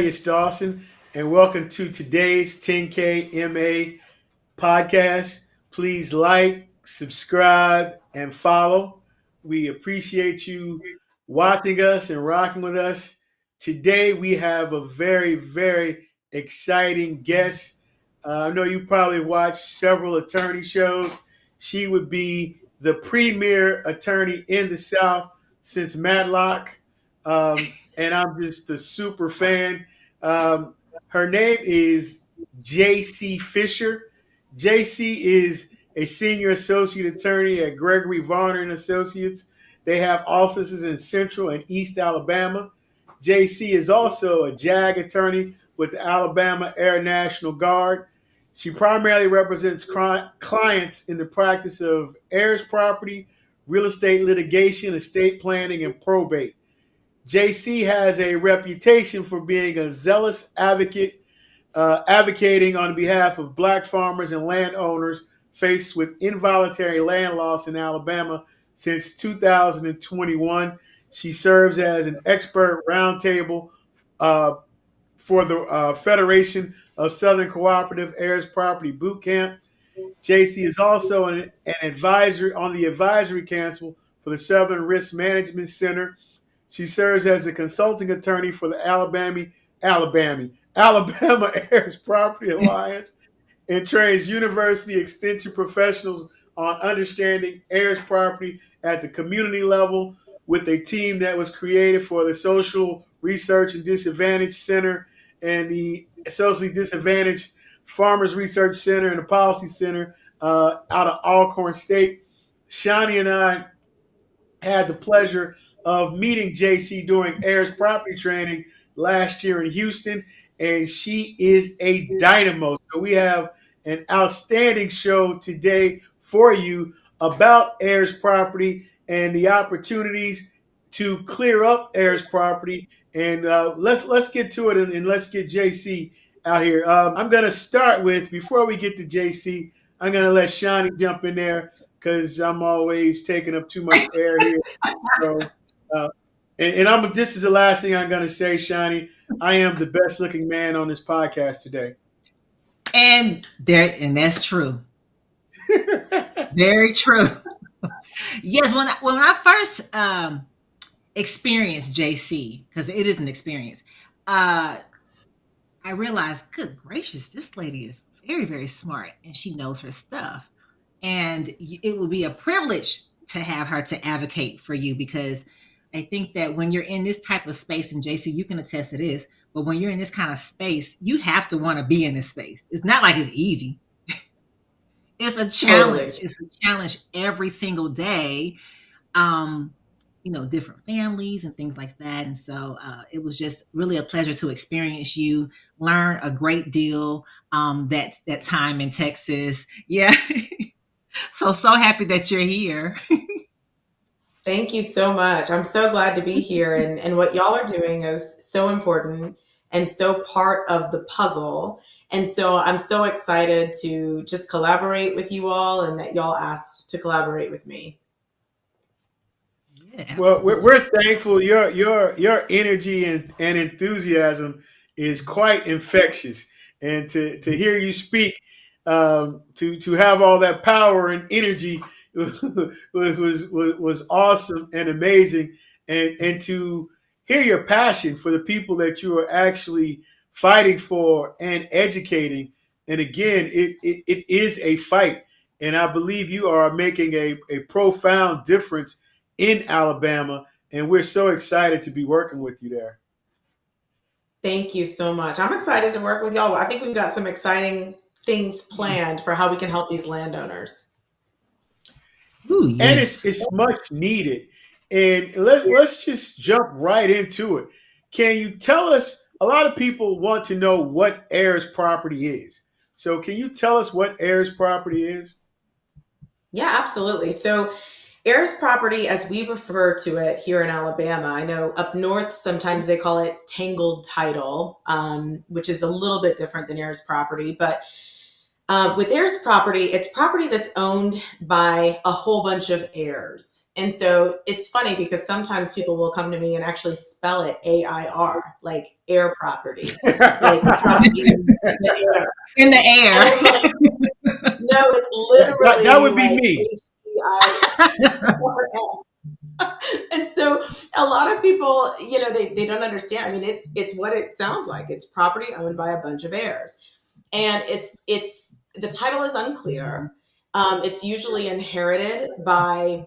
it's Dawson, and welcome to today's 10K MA podcast. Please like, subscribe, and follow. We appreciate you watching us and rocking with us. Today, we have a very, very exciting guest. I know you probably watched several attorney shows. She would be the premier attorney in the South since Matlock. And I'm just a super fan. Her name is Jacy Fisher. JC is a senior associate attorney at Gregory Varner Associates. They have offices in Central and East Alabama. JC is also a JAG attorney with the Alabama Air National Guard. She primarily represents clients in the practice of heirs property, real estate litigation, estate planning, and probate. JC has a reputation for being a zealous advocate, advocating on behalf of Black farmers and landowners faced with involuntary land loss in Alabama since 2021. She serves as an expert roundtable uh, for the Federation of Southern Cooperative Heirs Property Boot Camp. JC is also an advisor on the advisory council for the Southern Risk Management Center. She serves as a consulting attorney for the Alabama Heirs Property Alliance and trains university extension professionals on understanding heirs property at the community level with a team that was created for the Social Research and Disadvantaged Center and the Socially Disadvantaged Farmers Research Center and the Policy Center out of Alcorn State. Shonnie and I had the pleasure of meeting JC during Heirs property training last year in Houston, and she is a dynamo. So we have an outstanding show today for you about heirs property and the opportunities to clear up heirs property. And let's get to it, and let's get JC out here. I'm going to start with, before we get to JC, I'm going to let Shonnie jump in there because I'm always taking up too much air here. So, this is the last thing I'm going to say, Shonnie. I am the best looking man on this podcast today. And that's true. Very true. Yes, when I first experienced JC, because it is an experience, I realized, good gracious, this lady is very, very smart and she knows her stuff. And it would be a privilege to have her to advocate for you, because I think that when you're in this type of space, and JC, you can attest to this, but when you're in this kind of space, you have to want to be in this space. It's not like it's easy. It's a challenge. Totally. It's a challenge every single day. Different families and things like that. And so it was just really a pleasure to experience you, learn a great deal that time in Texas. Yeah. So happy that you're here. Thank you so much. I'm so glad to be here. And what y'all are doing is so important and so part of the puzzle. And so I'm so excited to just collaborate with you all, and that y'all asked to collaborate with me. Yeah, well, we're thankful. Your energy and enthusiasm is quite infectious. And to hear you speak, to have all that power and energy was awesome and amazing, and to hear your passion for the people that you are actually fighting for and educating. And again, it is a fight, and I believe you are making a profound difference in Alabama, and we're so excited to be working with you there. Thank you so much. I'm excited to work with y'all. I think we've got some exciting things planned for how we can help these landowners. Ooh, yes. And it's much needed. And let's just jump right into it. Can you tell us, a lot of people want to know what heirs property is. So can you tell us what heirs property is? Yeah, absolutely. So heirs property, as we refer to it here in Alabama, I know up north sometimes they call it tangled title, which is a little bit different than heirs property. But With heirs property, it's property that's owned by a whole bunch of heirs. And so it's funny because sometimes people will come to me and actually spell it AIR, like heir property, like property in the air. In the And air. I'm like, no, it's literally That would be like me. HEIRS. And so a lot of people, they don't understand. I mean, it's what it sounds like. It's property owned by a bunch of heirs. And it's the title is unclear. It's usually inherited by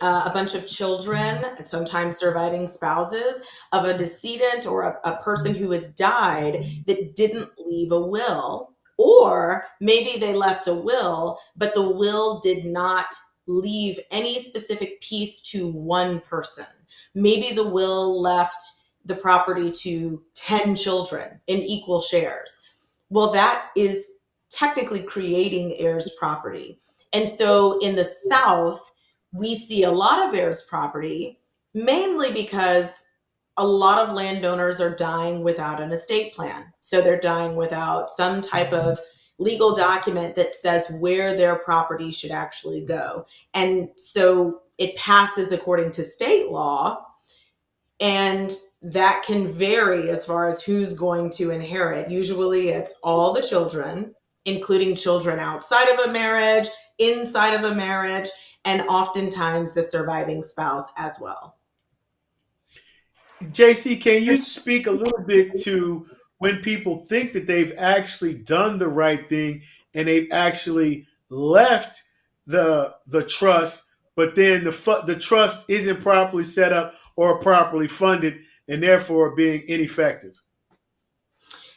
a bunch of children, sometimes surviving spouses of a decedent or a person who has died that didn't leave a will. Or maybe they left a will, but the will did not leave any specific piece to one person. Maybe the will left the property to 10 children in equal shares. Well, that is technically creating heirs property. And so in the South, we see a lot of heirs property, mainly because a lot of landowners are dying without an estate plan. So they're dying without some type of legal document that says where their property should actually go. And so it passes according to state law, and that can vary as far as who's going to inherit. Usually it's all the children, including children outside of a marriage, inside of a marriage, and oftentimes the surviving spouse as well. JC, can you speak a little bit to when people think that they've actually done the right thing and they've actually left the trust, but then the trust isn't properly set up or properly funded, and therefore being ineffective?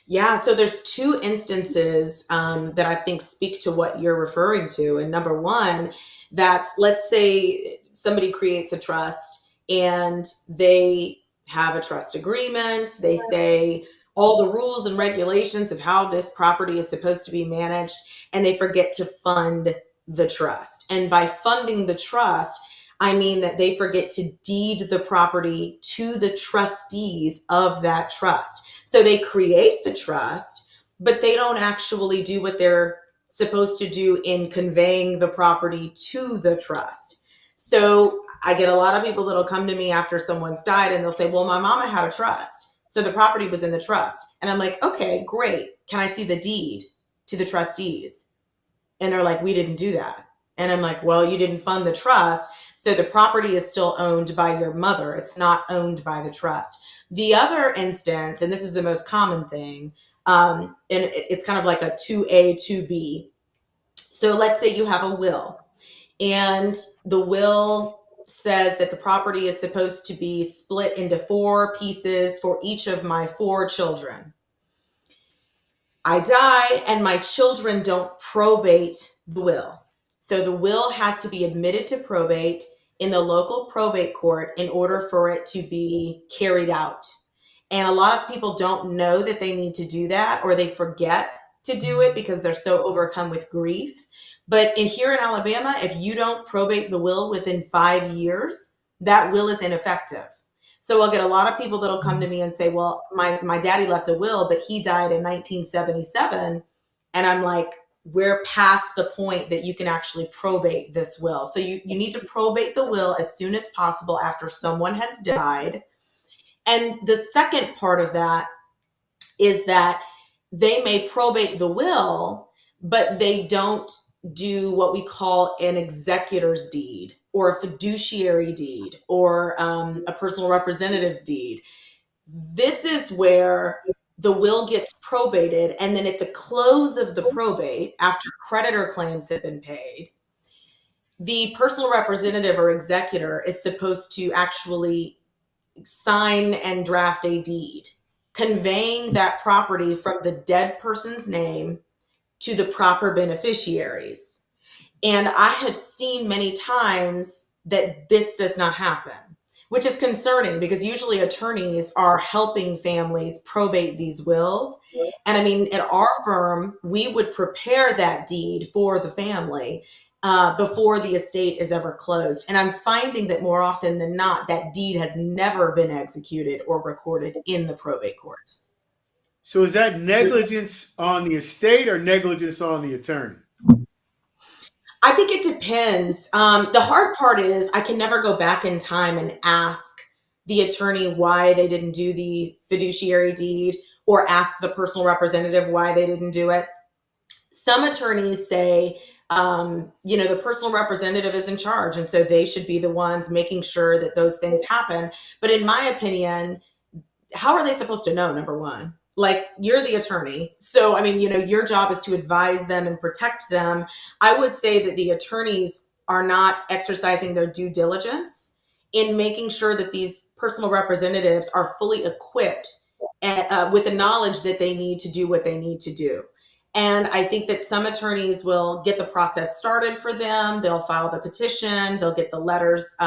Yeah, so there's two instances that I think speak to what you're referring to. And number one, that's, let's say somebody creates a trust and they have a trust agreement. They say all the rules and regulations of how this property is supposed to be managed, and they forget to fund the trust. And by funding the trust, I mean that they forget to deed the property to the trustees of that trust. So they create the trust, but they don't actually do what they're supposed to do in conveying the property to the trust. So I get a lot of people that'll come to me after someone's died and they'll say, well, my mama had a trust, so the property was in the trust. And I'm like, okay, great. Can I see the deed to the trustees? And they're like, we didn't do that. And I'm like, well, you didn't fund the trust, so the property is still owned by your mother. It's not owned by the trust. The other instance, and this is the most common thing, and it's kind of like a 2A, 2B. So let's say you have a will, and the will says that the property is supposed to be split into 4 pieces for each of my 4 children. I die and my children don't probate the will. So the will has to be admitted to probate in the local probate court in order for it to be carried out. And a lot of people don't know that they need to do that, or they forget to do it because they're so overcome with grief. But here in Alabama, if you don't probate the will within 5 years, that will is ineffective. So I'll get a lot of people that'll come to me and say, well, my daddy left a will, but he died in 1977. And I'm like, we're past the point that you can actually probate this will. So you need to probate the will as soon as possible after someone has died. And the second part of that is that they may probate the will, but they don't do what we call an executor's deed or a fiduciary deed or a personal representative's deed. This is where the will gets probated, and then at the close of the probate, after creditor claims have been paid, the personal representative or executor is supposed to actually sign and draft a deed conveying that property from the dead person's name to the proper beneficiaries. And I have seen many times that this does not happen, which is concerning because usually attorneys are helping families probate these wills. And I mean, at our firm, we would prepare that deed for the family before the estate is ever closed. And I'm finding that more often than not, that deed has never been executed or recorded in the probate court. So is that negligence on the estate or negligence on the attorney? I think it depends. The hard part is I can never go back in time and ask the attorney why they didn't do the fiduciary deed or ask the personal representative why they didn't do it. Some attorneys say, the personal representative is in charge, and so they should be the ones making sure that those things happen. But in my opinion, how are they supposed to know? Number one, like, you're the attorney. So, I mean, your job is to advise them and protect them. I would say that the attorneys are not exercising their due diligence in making sure that these personal representatives are fully equipped and, with the knowledge that they need to do what they need to do. And I think that some attorneys will get the process started for them. They'll file the petition. They'll get the letters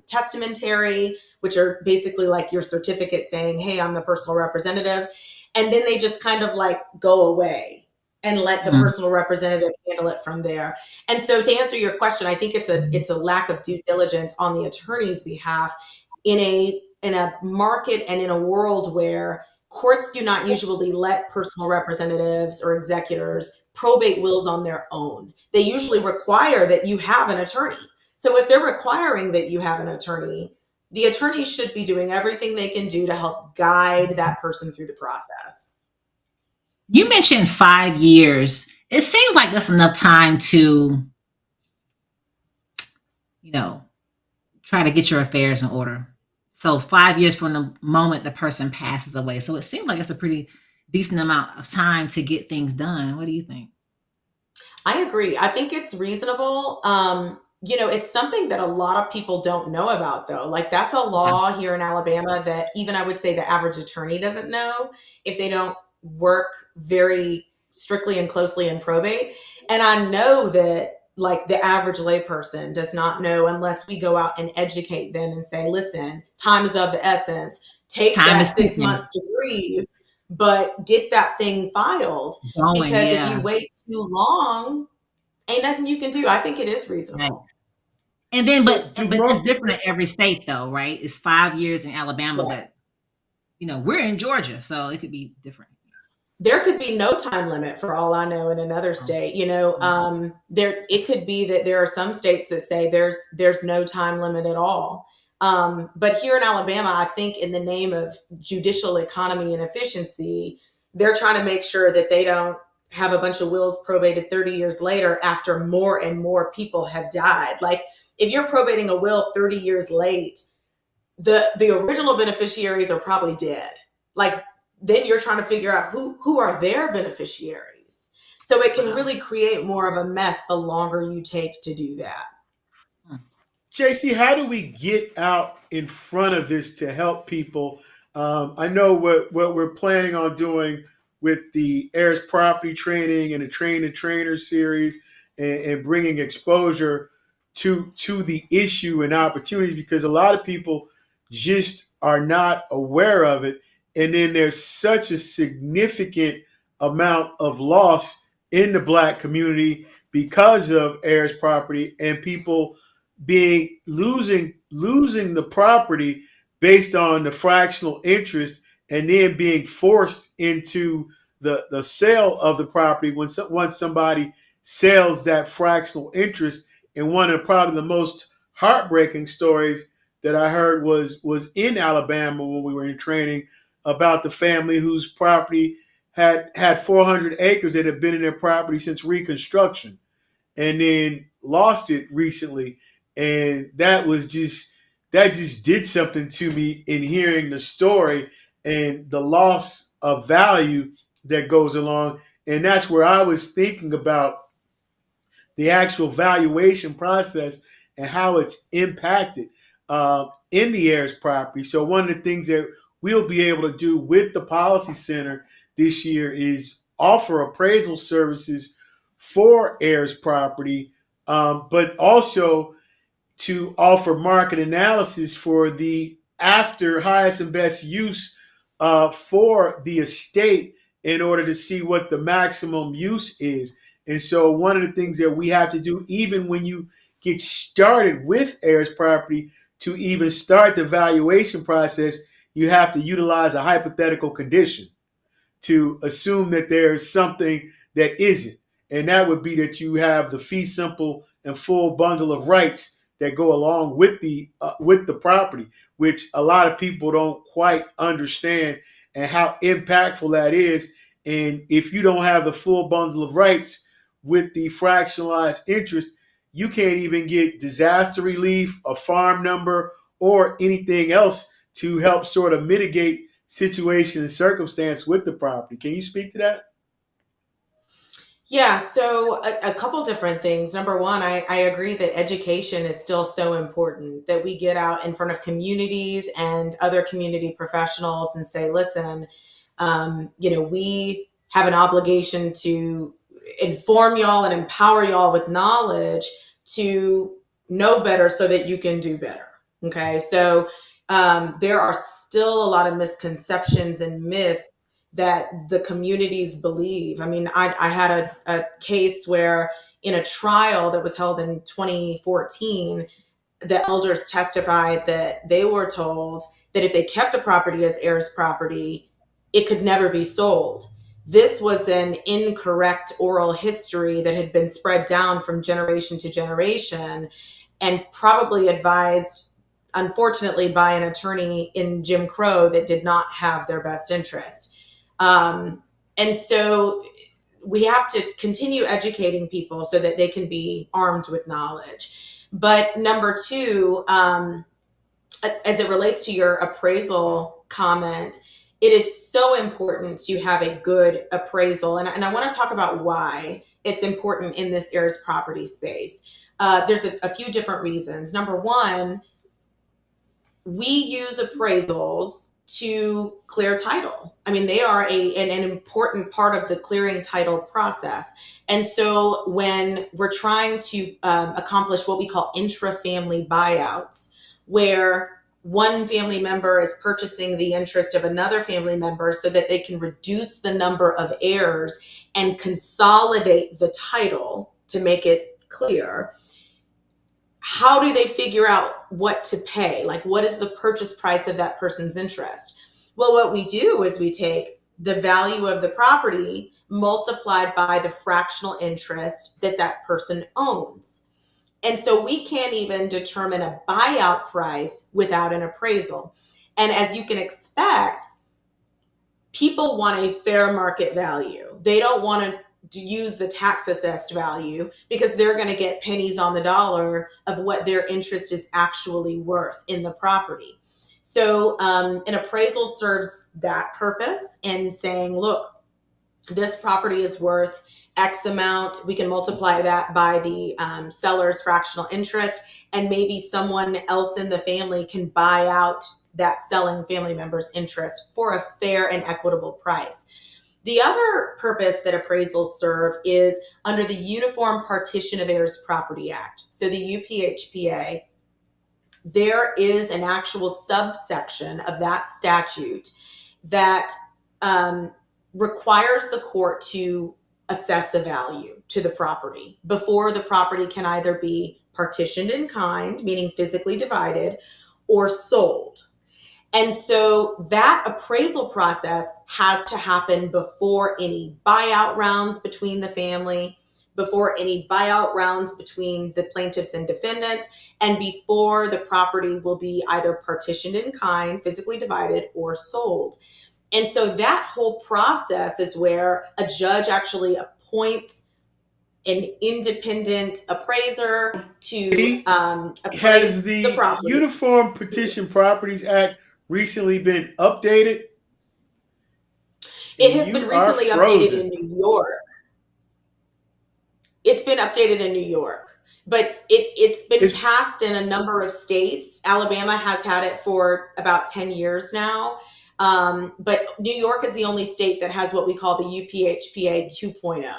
testamentary, which are basically like your certificate saying, hey, I'm the personal representative. And then they just kind of like go away and let the personal representative handle it from there. And so to answer your question, I think it's a lack of due diligence on the attorney's behalf in a market and in a world where courts do not usually let personal representatives or executors probate wills on their own. They usually require that you have an attorney. So if they're requiring that you have an attorney, the attorney should be doing everything they can do to help guide that person through the process. You mentioned 5 years. It seems like that's enough time to, try to get your affairs in order. So 5 years from the moment the person passes away. So it seems like it's a pretty decent amount of time to get things done. What do you think? I agree. I think it's reasonable. It's something that a lot of people don't know about, though. Like, that's a law here in Alabama that even I would say the average attorney doesn't know if they don't work very strictly and closely in probate. And I know that, like, the average layperson does not know unless we go out and educate them and say, listen, time is of the essence. Take that 6 months to grieve, but get that thing filed. Because if you wait too long, ain't nothing you can do. I think it is reasonable. Right. And then, but it's different in every state, though, right? It's 5 years in Alabama, yes. But we're in Georgia, so it could be different. There could be no time limit for all I know in another state. It could be that there are some states that say there's no time limit at all. But here in Alabama, I think in the name of judicial economy and efficiency, they're trying to make sure that they don't have a bunch of wills probated 30 years later after more and more people have died. Like, if you're probating a will 30 years late, the original beneficiaries are probably dead. Like, then you're trying to figure out who are their beneficiaries. So it can really create more of a mess the longer you take to do that. JC, how do we get out in front of this to help people? I know what we're planning on doing with the Heirs property training and the Train the Trainer series and bringing exposure to the issue and opportunities, because a lot of people just are not aware of it. And then there's such a significant amount of loss in the Black community because of heirs property and people losing the property based on the fractional interest, and then being forced into the sale of the property once somebody sells that fractional interest. And one of probably the most heartbreaking stories that I heard was in Alabama when we were in training, about the family whose property had 400 acres that had been in their property since Reconstruction, and then lost it recently. And that just did something to me in hearing the story and the loss of value that goes along. And that's where I was thinking about the actual valuation process and how it's impacted in the heirs property. So one of the things that we'll be able to do with the Policy Center this year is offer appraisal services for heirs property, but also to offer market analysis for the after highest and best use for the estate in order to see what the maximum use is. And so one of the things that we have to do, even when you get started with heirs property, to even start the valuation process, you have to utilize a hypothetical condition to assume that there's something that isn't. And that would be that you have the fee simple and full bundle of rights that go along with the property, which a lot of people don't quite understand and how impactful that is. And if you don't have the full bundle of rights with the fractionalized interest, you can't even get disaster relief, a farm number, or anything else to help sort of mitigate situation and circumstance with the property. Can you speak to that? Yeah, so a couple different things. Number one, I agree that education is still so important, that we get out in front of communities and other community professionals and say, listen, we have an obligation to inform y'all and empower y'all with knowledge to know better so that you can do better. Okay, so there are still a lot of misconceptions and myths that the communities believe. I mean, I had a case where in a trial that was held in 2014, the elders testified that they were told that if they kept the property as heirs property, it could never be sold. This was an incorrect oral history that had been spread down from generation to generation and probably advised, unfortunately, by an attorney in Jim Crow that did not have their best interest. And so we have to continue educating people so that they can be armed with knowledge. But number two, as it relates to your appraisal comment, it is so important to have a good appraisal. And I want to talk about why it's important in this heirs property space. There's a few different reasons. Number one, we use appraisals to clear title. I mean, they are an important part of the clearing title process. And so when we're trying to accomplish what we call intra-family buyouts, where one family member is purchasing the interest of another family member so that they can reduce the number of heirs and consolidate the title to make it clear, how do they figure out what to pay? Like, what is the purchase price of that person's interest? Well, what we do is we take the value of the property multiplied by the fractional interest that that person owns. And so we can't even determine a buyout price without an appraisal. And as you can expect, people want a fair market value. They don't want to use the tax assessed value because they're going to get pennies on the dollar of what their interest is actually worth in the property. So an appraisal serves that purpose in saying, look, this property is worth X amount. We can multiply that by the seller's fractional interest, and maybe someone else in the family can buy out that selling family member's interest for a fair and equitable price. The other purpose that appraisals serve is under the Uniform Partition of Heirs Property Act. So the UPHPA, there is an actual subsection of that statute that requires the court to assess a value to the property before the property can either be partitioned in kind, meaning physically divided, or sold. And so that appraisal process has to happen before any buyout rounds between the family, before any buyout rounds between the plaintiffs and defendants, and before the property will be either partitioned in kind, physically divided, or sold. And so that whole process is where a judge actually appoints an independent appraiser to appraise Has the property. Uniform Petition Properties Act recently been updated? It has been recently updated in New York. It's been updated in New York, but it's been passed in a number of states. Alabama has had it for about 10 years now. But New York is the only state that has what we call the UPHPA 2.0.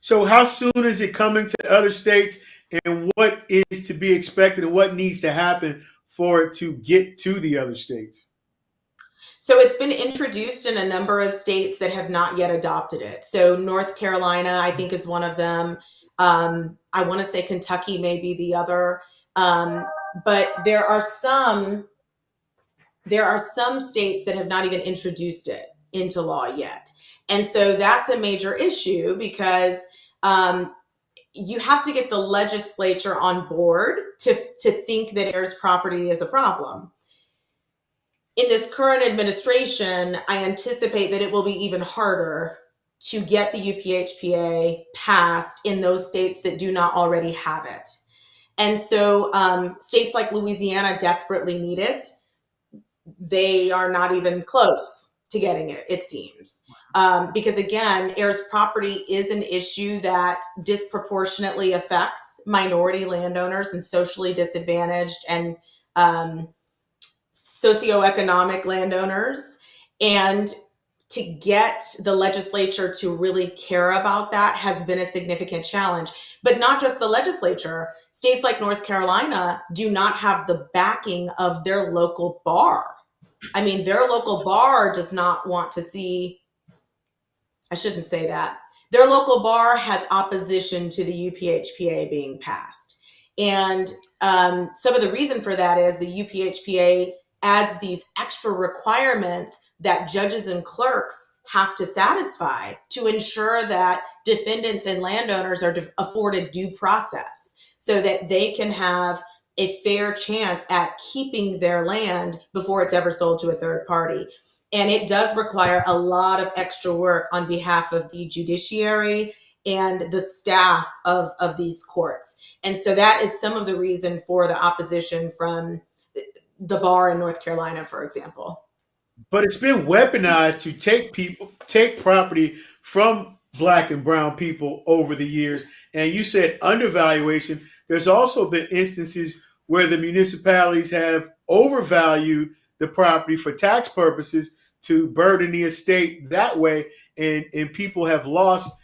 So how soon is it coming to other states, and what is to be expected, and what needs to happen for it to get to the other states? So it's been introduced in a number of states that have not yet adopted it. So North Carolina, I think, is one of them. I want to say Kentucky may be the other. But there are some states that have not even introduced it into law yet. And so that's a major issue because you have to get the legislature on board to think that heirs property is a problem. In this current administration, I anticipate that it will be even harder to get the UPHPA passed in those states that do not already have it. And so states like Louisiana desperately need it. They are not even close to getting it, it seems. Because again, heirs property is an issue that disproportionately affects minority landowners and socially disadvantaged and socioeconomic landowners. And to get the legislature to really care about that has been a significant challenge. But not just the legislature. States like North Carolina do not have the backing of their local bar. I mean, their local bar does not want to see, I shouldn't say that. Their local bar has opposition to the UPHPA being passed. And some of the reason for that is the UPHPA adds these extra requirements that judges and clerks have to satisfy to ensure that defendants and landowners are afforded due process so that they can have a fair chance at keeping their land before it's ever sold to a third party. And it does require a lot of extra work on behalf of the judiciary and the staff of these courts. And so that is some of the reason for the opposition from the bar in North Carolina, for example. But it's been weaponized to take property from Black and brown people over the years. And you said undervaluation. There's also been instances where the municipalities have overvalued the property for tax purposes to burden the estate that way, and people have lost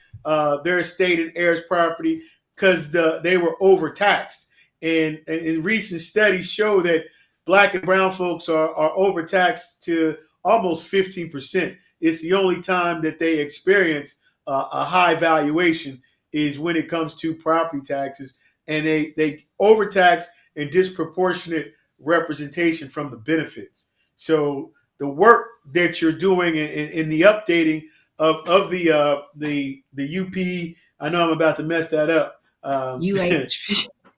their estate and heirs property because they were overtaxed. And recent studies show that Black and brown folks are overtaxed to almost 15%. It's the only time that they experience a high valuation is when it comes to property taxes, and they overtax and disproportionate representation from the benefits. So the work that you're doing in the updating of the UP, I know I'm about to mess that up.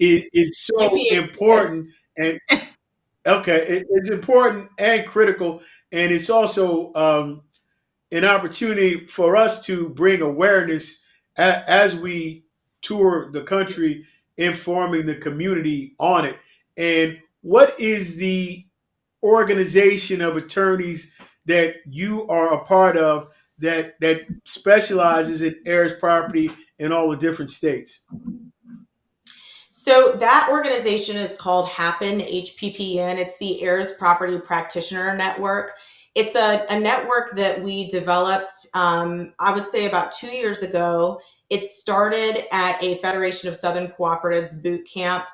Is so important, and okay, it's important and critical, and it's also an opportunity for us to bring awareness as we tour the country, informing the community on it. And what is the organization of attorneys that you are a part of that specializes in heirs property in all the different states? So that organization is called HAPPN, HPPN. It's the Heirs Property Practitioner Network. It's a network that we developed, I would say about 2 years ago. It started at a Federation of Southern Cooperatives boot camp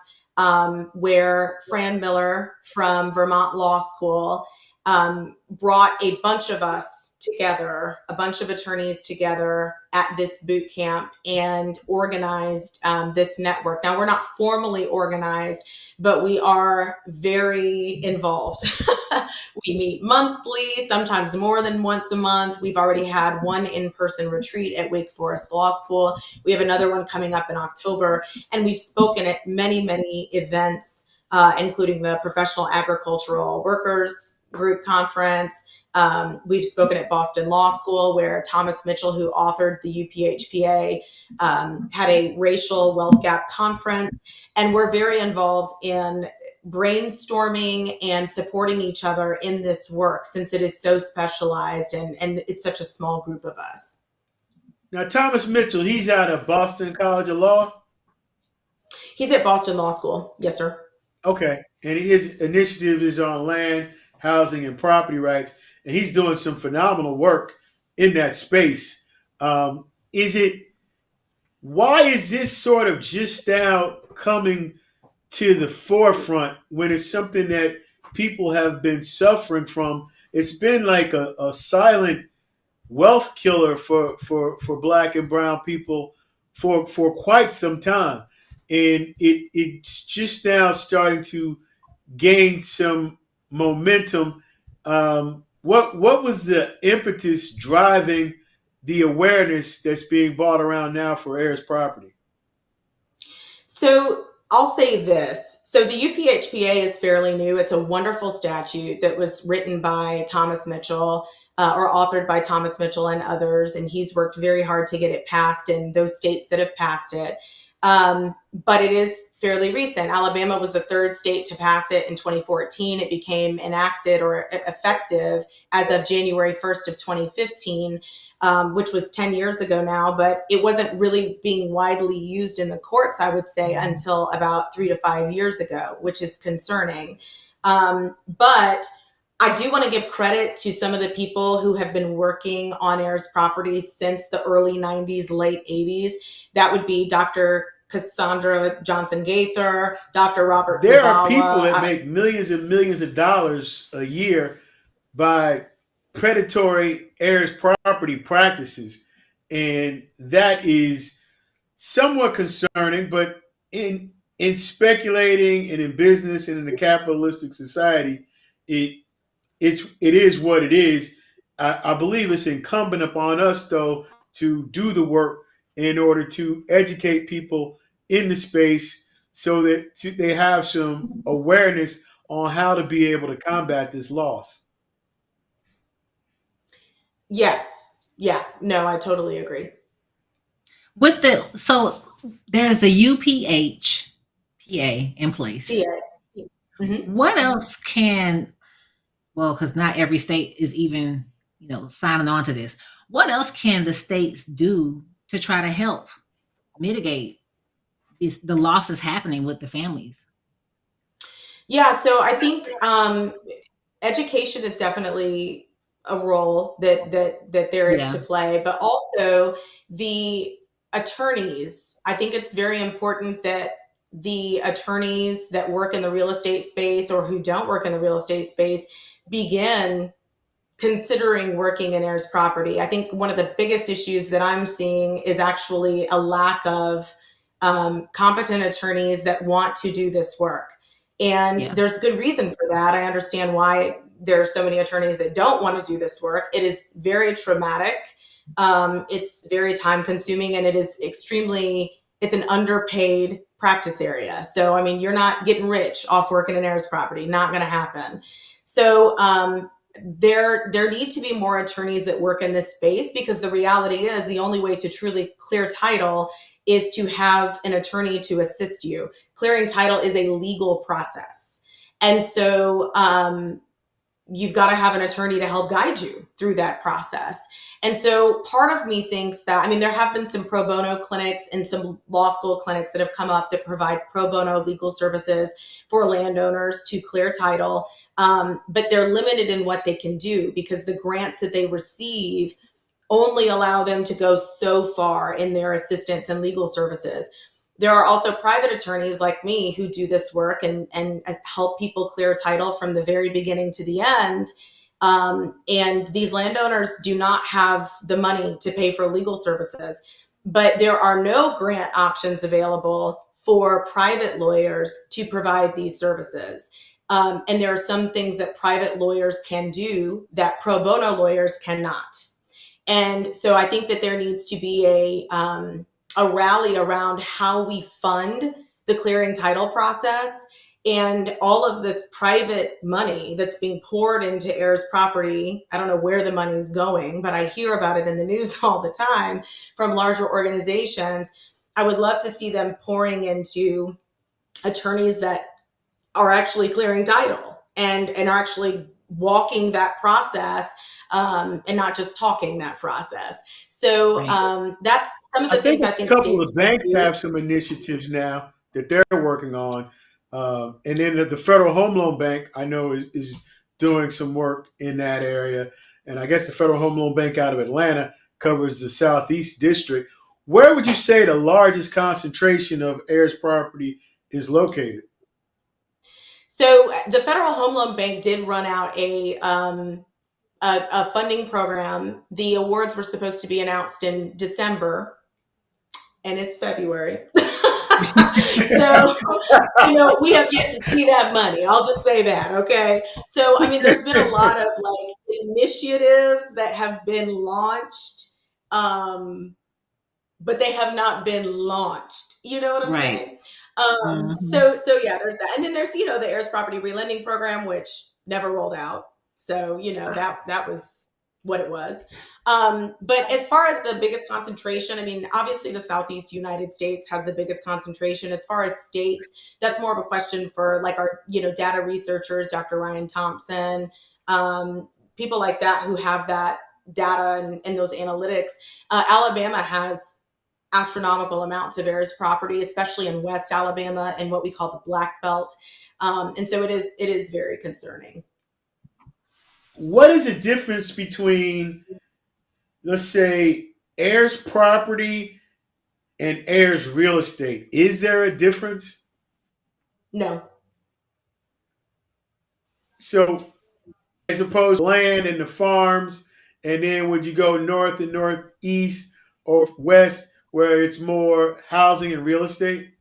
where Fran Miller from Vermont Law School brought a bunch of us together, a bunch of attorneys together at this boot camp and organized this network. Now, we're not formally organized, but we are very involved. We meet monthly, sometimes more than once a month. We've already had one in-person retreat at Wake Forest Law School. We have another one coming up in October, and we've spoken at many, many events, including the Professional Agricultural Workers Group Conference. We've spoken at Boston Law School, where Thomas Mitchell, who authored the UPHPA, had a racial wealth gap conference. And we're very involved in brainstorming and supporting each other in this work, since it is so specialized and it's such a small group of us. Now, Thomas Mitchell, he's out of Boston College of Law? He's at Boston Law School. Yes, sir. Okay. And his initiative is on land, housing, and property rights. And he's doing some phenomenal work in that space. Why is this sort of just now coming to the forefront when it's something that people have been suffering from? It's been like a silent wealth killer for Black and brown people for quite some time. And it's just now starting to gain some momentum. what was the impetus driving the awareness that's being brought around now for heirs property? So I'll say this. So the UPHPA is fairly new. It's a wonderful statute that was written by Thomas Mitchell, or authored by Thomas Mitchell and others. And he's worked very hard to get it passed in those states that have passed it. But it is fairly recent. Alabama was the third state to pass it in 2014. It became enacted or effective as of January 1st of 2015. Which was 10 years ago now, but it wasn't really being widely used in the courts, I would say, until about 3 to 5 years ago, which is concerning. But I do want to give credit to some of the people who have been working on heirs properties since the early 90s, late 80s. That would be Dr. Cassandra Johnson Gaither, Dr. Robert There are people that Zabawa. make millions and millions of dollars a year by predatory heirs property practices, and that is somewhat concerning. But in speculating and in business and in a capitalistic society, it it is what it is. I believe it's incumbent upon us, though, to do the work in order to educate people in the space so that they have some awareness on how to be able to combat this loss. Yes. Yeah. No, I totally agree. With the so there's the UPHPA in place. Yeah. Mhm. What else can, well, because not every state is even, signing on to this. What else can the states do to try to help mitigate the losses happening with the families? Yeah, so I think education is definitely a role that there is to Yeah, play, but also the attorneys. I think it's very important that the attorneys that work in the real estate space or who don't work in the real estate space begin considering working in heirs property. I think one of the biggest issues that I'm seeing is actually a lack of competent attorneys that want to do this work. And yeah, there's good reason for that. I understand why there are so many attorneys that don't want to do this work. It is very traumatic. It's very time consuming, and it's an underpaid practice area. So, I mean, you're not getting rich off working in heirs property, not going to happen. So, there need to be more attorneys that work in this space, because the reality is the only way to truly clear title is to have an attorney to assist you. Clearing title is a legal process. And so you've got to have an attorney to help guide you through that process. And so part of me thinks that, I mean, there have been some pro bono clinics and some law school clinics that have come up that provide pro bono legal services for landowners to clear title. But they're limited in what they can do because the grants that they receive only allow them to go so far in their assistance and legal services. There are also private attorneys like me who do this work and help people clear title from the very beginning to the end. And these landowners do not have the money to pay for legal services, but there are no grant options available for private lawyers to provide these services. And there are some things that private lawyers can do that pro bono lawyers cannot. And so I think that there needs to be a rally around how we fund the clearing title process, and all of this private money that's being poured into heirs property. I don't know where the money is going, but I hear about it in the news all the time from larger organizations. I would love to see them pouring into attorneys that are actually clearing title and are actually walking that process, and not just talking that process. So right. that's some of I the think things I a think couple states of can banks do. have some initiatives now that they're working on. And then the Federal Home Loan Bank, I know, is doing some work in that area. And I guess the Federal Home Loan Bank out of Atlanta covers the Southeast District. Where would you say the largest concentration of heirs property is located? So the Federal Home Loan Bank did run out a funding program. The awards were supposed to be announced in December, and it's February. So, we have yet to see that money. I'll just say that. Okay. So, I mean, there's been a lot of like initiatives that have been launched, but they have not been launched. You know what I'm Right. saying? Mhm. So yeah, there's that. And then there's, the heirs property relending program, which never rolled out. So, that was what it was. But as far as the biggest concentration, I mean, obviously the Southeast United States has the biggest concentration. As far as states, that's more of a question for like our, data researchers, Dr. Ryan Thompson, people like that who have that data and those analytics. Alabama has astronomical amounts of heirs property, especially in West Alabama and what we call the Black Belt. And so it is very concerning. What is the difference between, let's say, heirs property and heirs real estate? Is there a difference? No. So, as opposed to land and the farms, and then would you go north and northeast or west where it's more housing and real estate?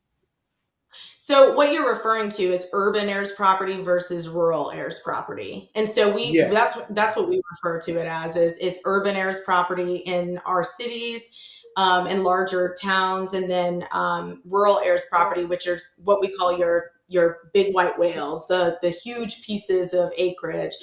So what you're referring to is urban heirs property versus rural heirs property. And so Yes. that's what we refer to it as is urban heirs property in our cities and larger towns, and then rural heirs property, which is what we call your big white whales, the huge pieces of acreage.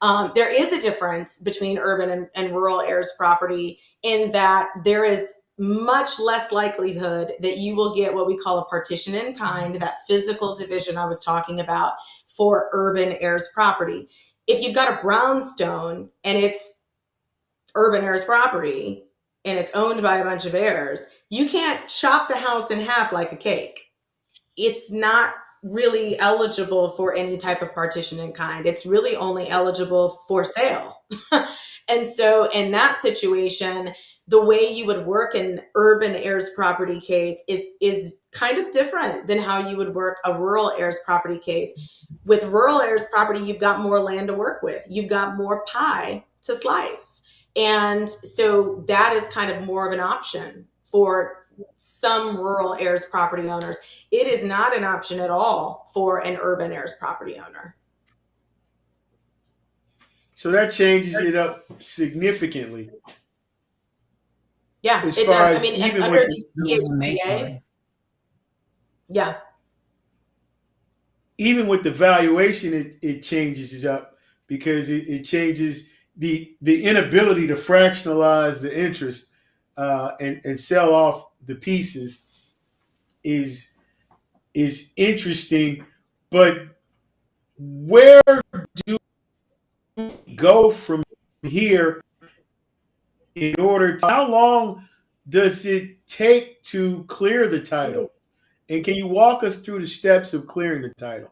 There is a difference between urban and rural heirs property in that there is much less likelihood that you will get what we call a partition in kind, that physical division I was talking about for urban heirs property. If you've got a brownstone and it's urban heirs property and it's owned by a bunch of heirs, you can't chop the house in half like a cake. It's not really eligible for any type of partition in kind. It's really only eligible for sale. And so in that situation, the way you would work an urban heirs property case is kind of different than how you would work a rural heirs property case. With rural heirs property, you've got more land to work with. You've got more pie to slice. And so that is kind of more of an option for some rural heirs property owners. It is not an option at all for an urban heirs property owner. So that changes it up significantly. Yeah, As it far does. I as mean, and even under with the Majorly. EHPA, yeah, the valuation, it changes it up because it changes the inability to fractionalize the interest and sell off the pieces is interesting. But where do we go from here in order to, how long does it take to clear the title? And can you walk us through the steps of clearing the title?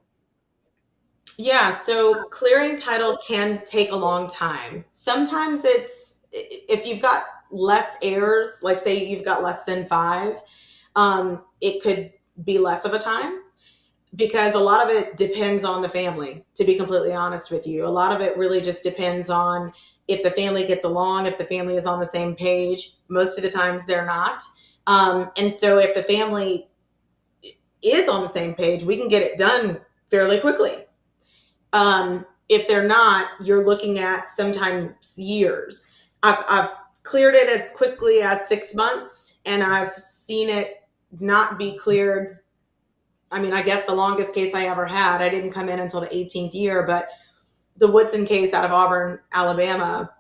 yeah. So clearing title can take a long time. Sometimes it's if you've got less heirs, like say you've got less than five, it could be less of a time, because a lot of it depends on the family, to be completely honest with you. A lot of it really just depends on if the family gets along, if the family is on the same page. Most of the times they're not. And so if the family is on the same page, we can get it done fairly quickly. If they're not, you're looking at sometimes years. I've cleared it as quickly as 6 months, and I've seen it not be cleared. I mean, I guess the longest case I ever had, I didn't come in until the 18th year, but the Woodson case out of Auburn, Alabama,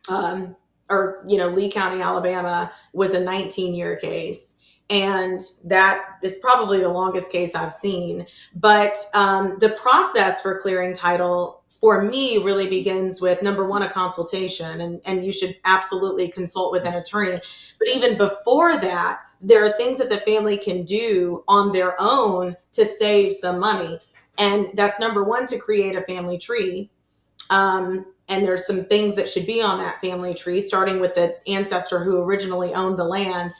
or Lee County, Alabama, was a 19-year case. And that is probably the longest case I've seen. But the process for clearing title for me really begins with, number one, a consultation. And you should absolutely consult with an attorney. But even before that, there are things that the family can do on their own to save some money. And that's number one, to create a family tree. And there's some things that should be on that family tree, starting with the ancestor who originally owned the land,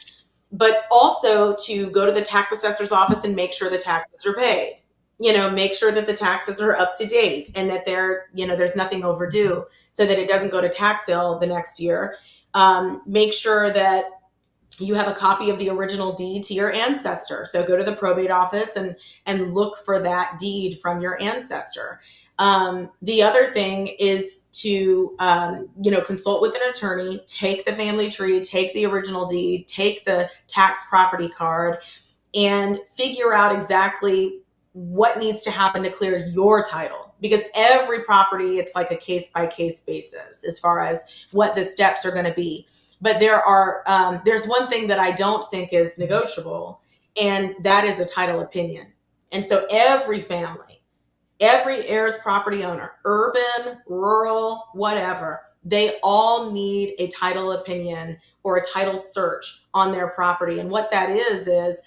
but also to go to the tax assessor's office and make sure the taxes are paid. Make sure that the taxes are up to date and that there's nothing overdue, so that it doesn't go to tax sale the next year. Make sure that you have a copy of the original deed to your ancestor. So go to the probate office and look for that deed from your ancestor. The other thing is to, consult with an attorney, take the family tree, take the original deed, take the tax property card, and figure out exactly what needs to happen to clear your title. Because every property, it's like a case by case basis as far as what the steps are going to be. But there's one thing that I don't think is negotiable, and that is a title opinion. And so every family, every heirs property owner, urban, rural, whatever, they all need a title opinion or a title search on their property. And what that is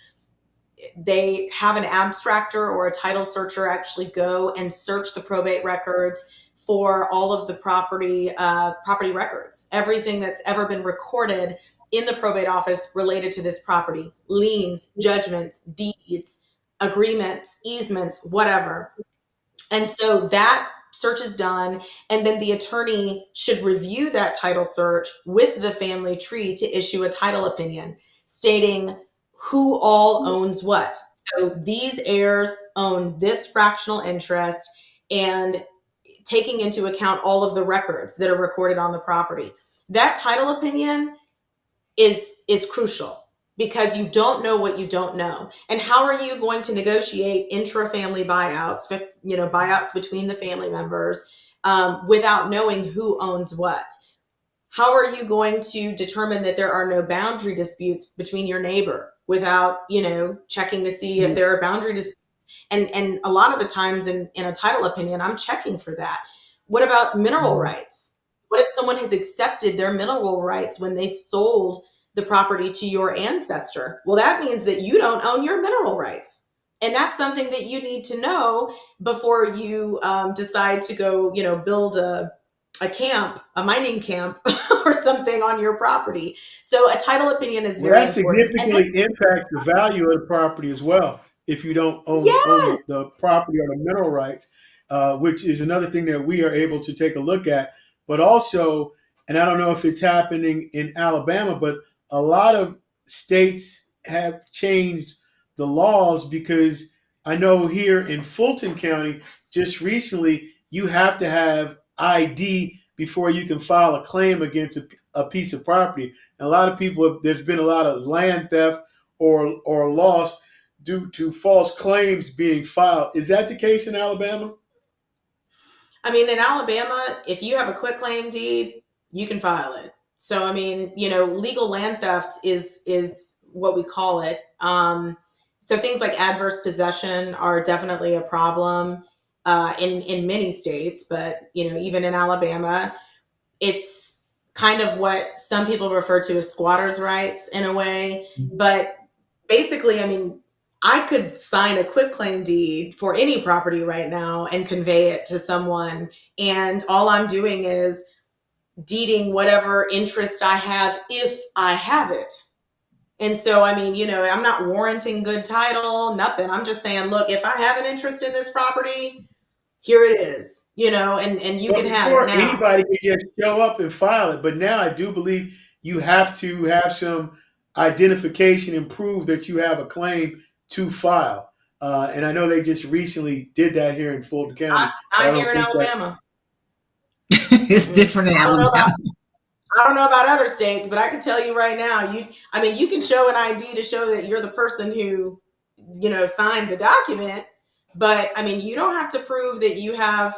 they have an abstractor or a title searcher actually go and search the probate records for all of the property records, everything that's ever been recorded in the probate office related to this property, liens, judgments, deeds, agreements, easements, whatever. And so that search is done, and then the attorney should review that title search with the family tree to issue a title opinion stating who all owns what. So these heirs own this fractional interest, and taking into account all of the records that are recorded on the property. That title opinion is crucial, because you don't know what you don't know. And how are you going to negotiate intra-family buyouts, buyouts between the family members, without knowing who owns what? How are you going to determine that there are no boundary disputes between your neighbor without, checking to see if there are boundary disputes? And a lot of the times in a title opinion, I'm checking for that. What about mineral rights? What if someone has accepted their mineral rights when they sold the property to your ancestor? Well, that means that you don't own your mineral rights. And that's something that you need to know before you decide to go, build a camp, a mining camp or something on your property. So a title opinion is very That important. significantly impacts the value of the property as well. If you don't own Yes. the property or the mineral rights, which is another thing that we are able to take a look at. But also, and I don't know if it's happening in Alabama, but a lot of states have changed the laws, because I know here in Fulton County, just recently, you have to have ID before you can file a claim against a piece of property. And a lot of people, there's been a lot of land theft or loss due to false claims being filed. Is that the case in Alabama? I mean, in Alabama, if you have a quitclaim deed, you can file it. So, I mean, legal land theft is what we call it. So things like adverse possession are definitely a problem in many states, but even in Alabama, it's kind of what some people refer to as squatters' rights in a way. But basically, I mean, I could sign a quitclaim deed for any property right now and convey it to someone. And all I'm doing is deeding whatever interest I have if I have it. And so, I mean, I'm not warranting good title, nothing. I'm just saying, look, if I have an interest in this property, here it is, and you Well, can have it before now. anybody can just show up and file it, but now I do believe you have to have some identification and prove that you have a claim to file. And I know they just recently did that here in Fulton County, but I Not here don't in think that's. Alabama. It's different in I don't know about Alabama. I don't know about other states, but I can tell you right now, you can show an ID to show that you're the person who, signed the document. But I mean, you don't have to prove that you have,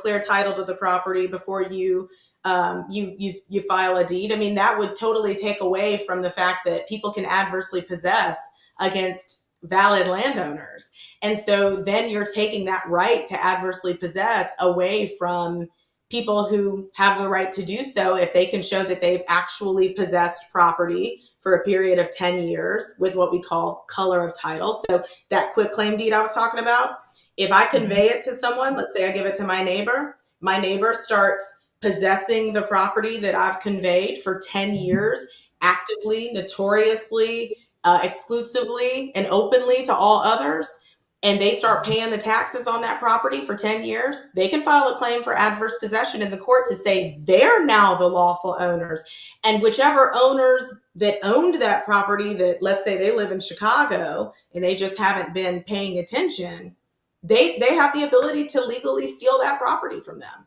clear title to the property before you file a deed. I mean, that would totally take away from the fact that people can adversely possess against valid landowners. And so then you're taking that right to adversely possess away from people who have the right to do so if they can show that they've actually possessed property for a period of 10 years with what we call color of title. So that quitclaim deed I was talking about, if I convey it to someone, let's say I give it to my neighbor starts possessing the property that I've conveyed for 10 years, actively, notoriously, exclusively, and openly to all others. and they start paying the taxes on that property for 10 years, they can file a claim for adverse possession in the court to say they're now the lawful owners. And whichever owners that owned that property, that let's say they live in Chicago and they just haven't been paying attention, they have the ability to legally steal that property from them.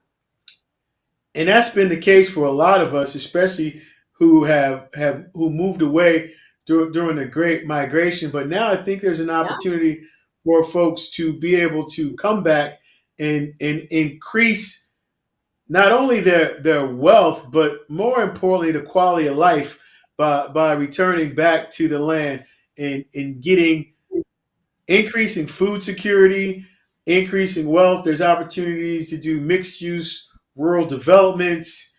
And that's been the case for a lot of us, especially who who moved away during the Great Migration. But now I think there's an Yeah. opportunity for folks to be able to come back and increase not only their wealth, but more importantly, the quality of life by returning back to the land and getting increasing food security, increasing wealth. There's opportunities to do mixed use rural developments,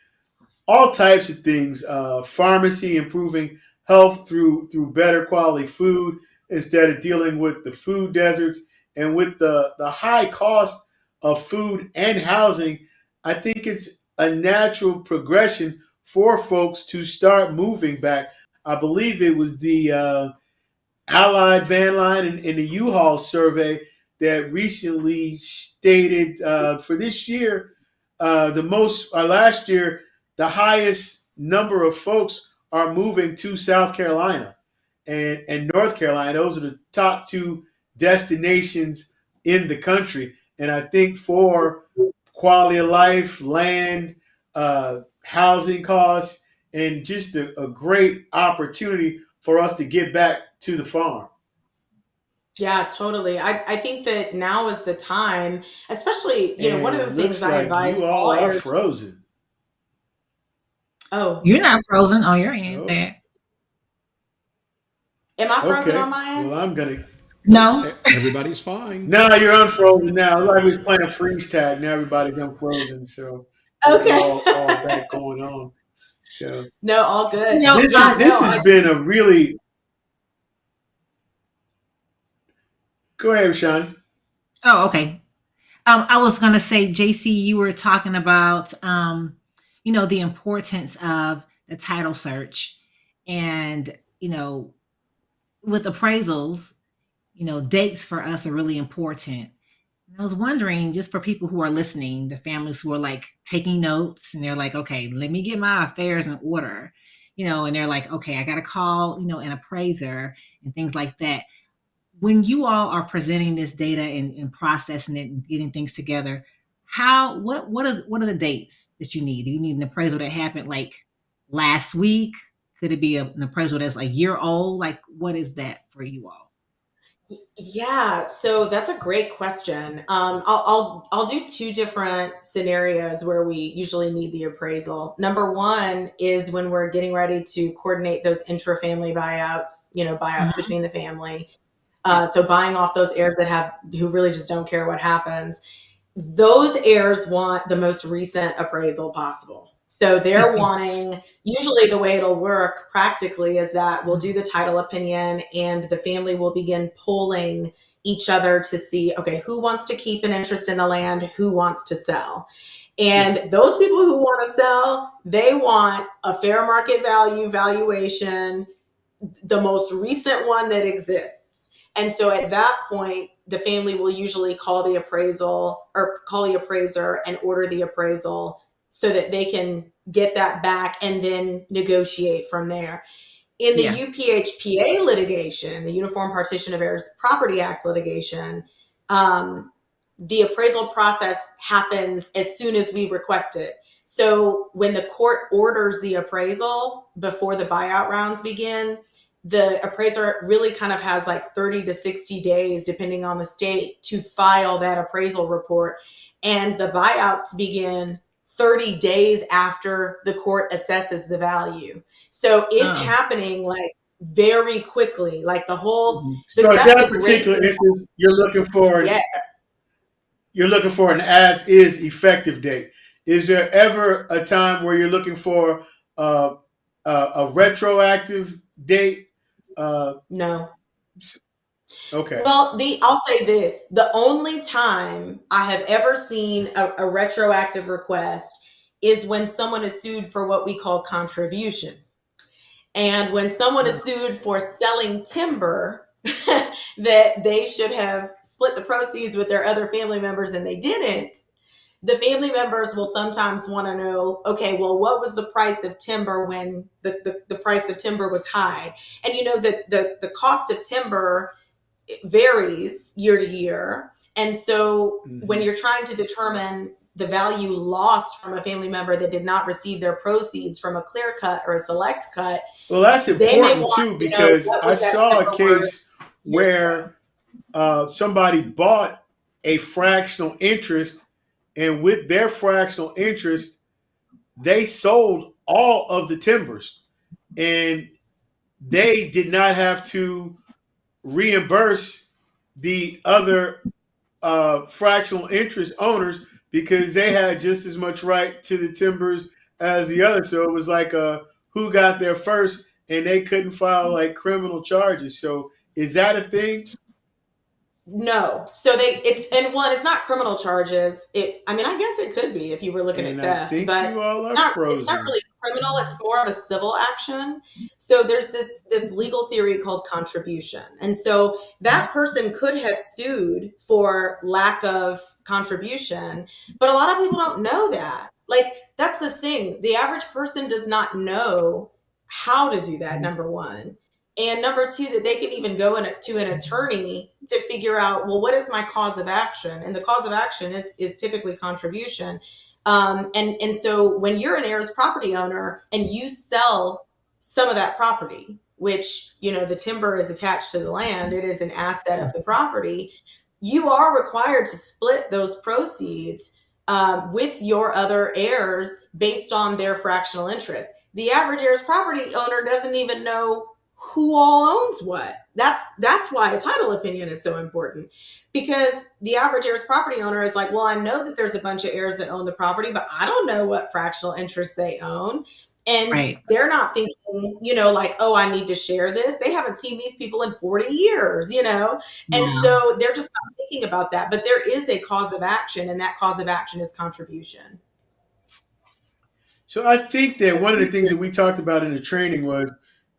all types of things. Pharmacy, improving health through better quality food instead of dealing with the food deserts and with the high cost of food and housing. I think it's a natural progression for folks to start moving back. I believe it was the Allied Van Line and the U-Haul survey that recently stated for this year, the most last year, the highest number of folks are moving to South Carolina and North Carolina. Those are the top two destinations in the country. And I think for quality of life, land, housing costs, and just a great opportunity for us to get back to the farm. Yeah, totally. I think that now is the time, especially, one of the And things looks I like advise you all all are heirs. frozen. Oh, You're not frozen on your end Oh, there. am I frozen on okay. my end? Well, I'm gonna. No. Everybody's fine. Now you're unfrozen. Now, like we was playing freeze tag. Now everybody's unfrozen, so we're Okay. all back going on. So No, all good. No, Yeah, this no, has been a really. Go ahead, Sean. oh, okay. I was gonna say, JC, you were talking about the importance of the title search and with appraisals, dates for us are really important. And I was wondering, just for people who are listening, the families who are like taking notes and they're like, okay, let me get my affairs in order, and they're like, okay, I got to call, an appraiser and things like that. When you all are presenting this data and processing it and getting things together, what are the dates that you need? Do you need an appraisal that happened like last week? Could it be an appraisal that's a year old? Like, what is that for you all? Yeah, so that's a great question. I'll do two different scenarios where we usually need the appraisal. Number one is when we're getting ready to coordinate those intra-family buyouts, buyouts between the family. So buying off those heirs who really just don't care what happens. Those heirs want the most recent appraisal possible. So they're wanting, usually the way it'll work practically is that we'll do the title opinion and the family will begin polling each other to see, okay, who wants to keep an interest in the land, who wants to sell. And those people who want to sell, they want a fair market value valuation, the most recent one that exists. And so at that point, the family will usually call the appraisal or call the appraiser and order the appraisal so that they can get that back and then negotiate from there. In the UPHPA litigation, the Uniform Partition of Heirs Property Act litigation, the appraisal process happens as soon as we request it. So when the court orders the appraisal before the buyout rounds begin, the appraiser really kind of has like 30 to 60 days, depending on the state, to file that appraisal report. And the buyouts begin 30 days after the court assesses the value. So it's happening like very quickly, like the whole. So in that particular instance, you're looking for an as is effective date. Is there ever a time where you're looking for a retroactive date? No. Okay. Well, I'll say this. The only time I have ever seen a retroactive request is when someone is sued for what we call contribution. And when someone is sued for selling timber, that they should have split the proceeds with their other family members and they didn't, the family members will sometimes want to know, okay, well, what was the price of timber when the price of timber was high? And the cost of timber varies year to year. And so when you're trying to determine the value lost from a family member that did not receive their proceeds from a clear cut or a select cut, Well, that's they may important want too, to know because what I was that saw a timber worth case years ago. where somebody bought a fractional interest, and with their fractional interest, they sold all of the timbers, and they did not have to reimburse the other fractional interest owners because they had just as much right to the timbers as the other. So it was like who got there first, and they couldn't file like criminal charges. So is that a thing? No. So it's not criminal charges. I guess it could be if you were looking And at I theft, think but you all are it's not frozen. really criminal. It's more of a civil action. So there's this legal theory called contribution. And so that person could have sued for lack of contribution, but a lot of people don't know that. Like, that's the thing. The average person does not know how to do that, number one. And number two, that they can even go to an attorney to figure out, well, what is my cause of action? And the cause of action is typically contribution. And so when you're an heirs property owner and you sell some of that property, which, the timber is attached to the land, it is an asset of the property, you are required to split those proceeds with your other heirs based on their fractional interest. The average heirs property owner doesn't even know who all owns what. That's why a title opinion is so important, because the average heirs property owner is like, well, I know that there's a bunch of heirs that own the property, but I don't know what fractional interest they own. And Right. they're not thinking, like, oh, I need to share this. They haven't seen these people in 40 years, And Yeah. so they're just not thinking about that. But there is a cause of action, and that cause of action is contribution. So I think that one of the things that we talked about in the training was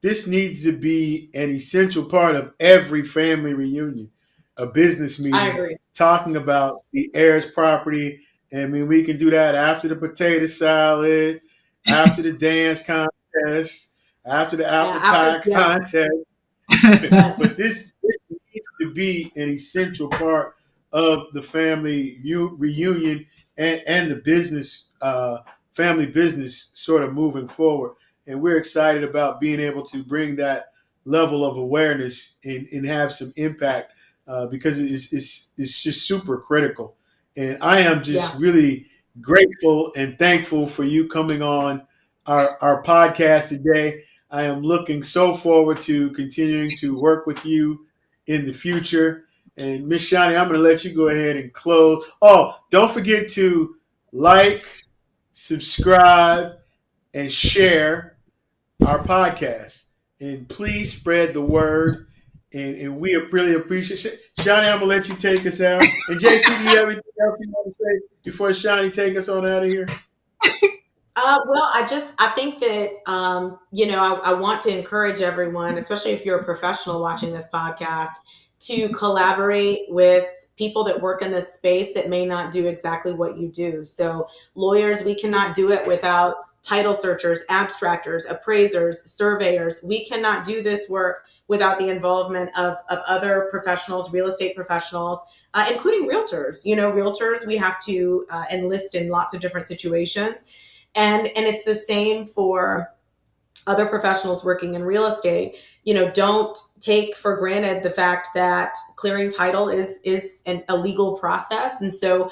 this needs to be an essential part of every family reunion, a business I meeting, agree. talking about the heirs property. And I mean, we can do that after the potato salad, after the dance contest, after the apple pie Yeah. contest. But Yes. this needs to be an essential part of the family reunion and the business family business sort of moving forward. And we're excited about being able to bring that level of awareness and have some impact because it's just super critical. And I am just Yeah. really grateful and thankful for you coming on our podcast today. I am looking so forward to continuing to work with you in the future. And Miss Shonnie, I'm going to let you go ahead and close. Oh, don't forget to like, subscribe, and share our podcast. And please spread the word. And we really appreciate it. Shonnie, I'm going to let you take us out. And JC, do you have anything else you want to say before Shonnie take us on out of here? Well, I think that, I want to encourage everyone, especially if you're a professional watching this podcast, to collaborate with people that work in this space that may not do exactly what you do. So lawyers, we cannot do it without title searchers, abstractors, appraisers, surveyors. We cannot do this work without the involvement of other professionals, real estate professionals, including realtors. Realtors, we have to enlist in lots of different situations. And it's the same for other professionals working in real estate. Don't take for granted the fact that clearing title is a legal process. And so,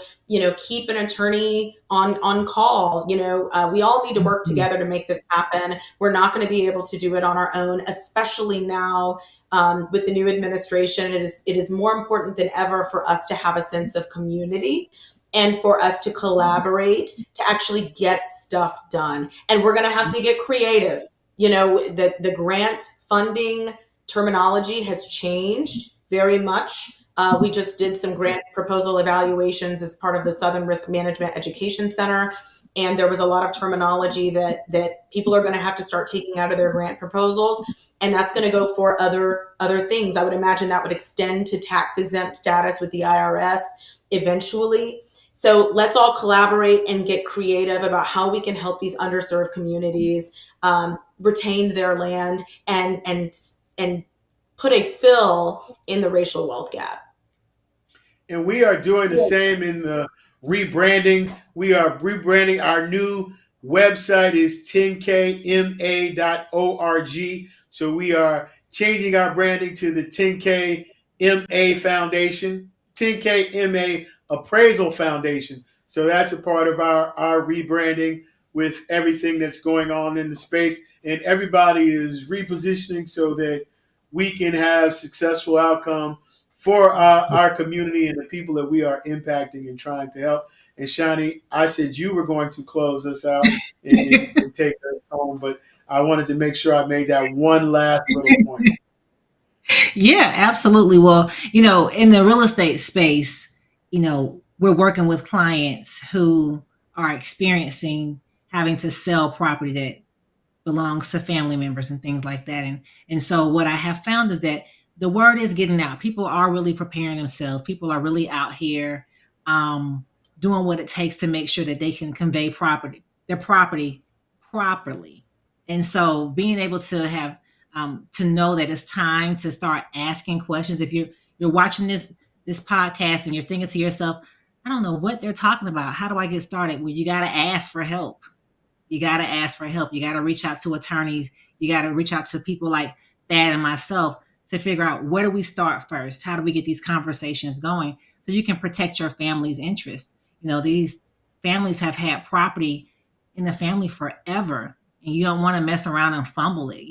keep an attorney on call. We all need to work together to make this happen. We're not going to be able to do it on our own, especially now with the new administration. It is more important than ever for us to have a sense of community and for us to collaborate to actually get stuff done. And we're going to have to get creative. The grant funding terminology has changed very much. We just did some grant proposal evaluations as part of the Southern Risk Management Education Center. And there was a lot of terminology that people are going to have to start taking out of their grant proposals. And that's going to go for other things. I would imagine that would extend to tax exempt status with the IRS eventually. So let's all collaborate and get creative about how we can help these underserved communities retain their land and put a fill in the racial wealth gap. And we are doing the same in the rebranding. We are rebranding. Our new website is 10kma.org. So we are changing our branding to the 10kma Foundation, 10kma Appraisal Foundation. So that's a part of our rebranding with everything that's going on in the space. And everybody is repositioning so that we can have successful outcome for our community and the people that we are impacting and trying to help. And Shonnie, I said you were going to close us out and take us home, but I wanted to make sure I made that one last little point. Yeah, absolutely. Well, in the real estate space, we're working with clients who are experiencing having to sell property that belongs to family members and things like that. And so what I have found is that the word is getting out. People are really preparing themselves. People are really out here doing what it takes to make sure that they can convey their property properly. And so being able to have to know that it's time to start asking questions. If you're watching this podcast and you're thinking to yourself, I don't know what they're talking about. How do I get started? Well, you got to ask for help. You got to ask for help. You got to reach out to attorneys. You got to reach out to people like Thad and myself to figure out, where do we start first? How do we get these conversations going so you can protect your family's interests? These families have had property in the family forever, and you don't want to mess around and fumble it.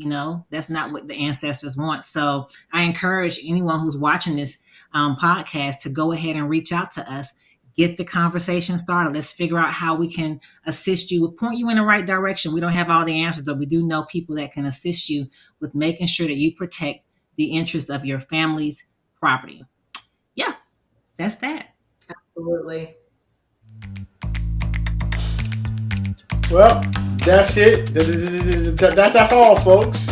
That's not what the ancestors want. So I encourage anyone who's watching this podcast to go ahead and reach out to us. Get the conversation started. Let's figure out how we can assist you, point you in the right direction. We don't have all the answers, but we do know people that can assist you with making sure that you protect the interest of your family's property. Yeah, that's that. Absolutely. Well, that's it. That's our call, folks.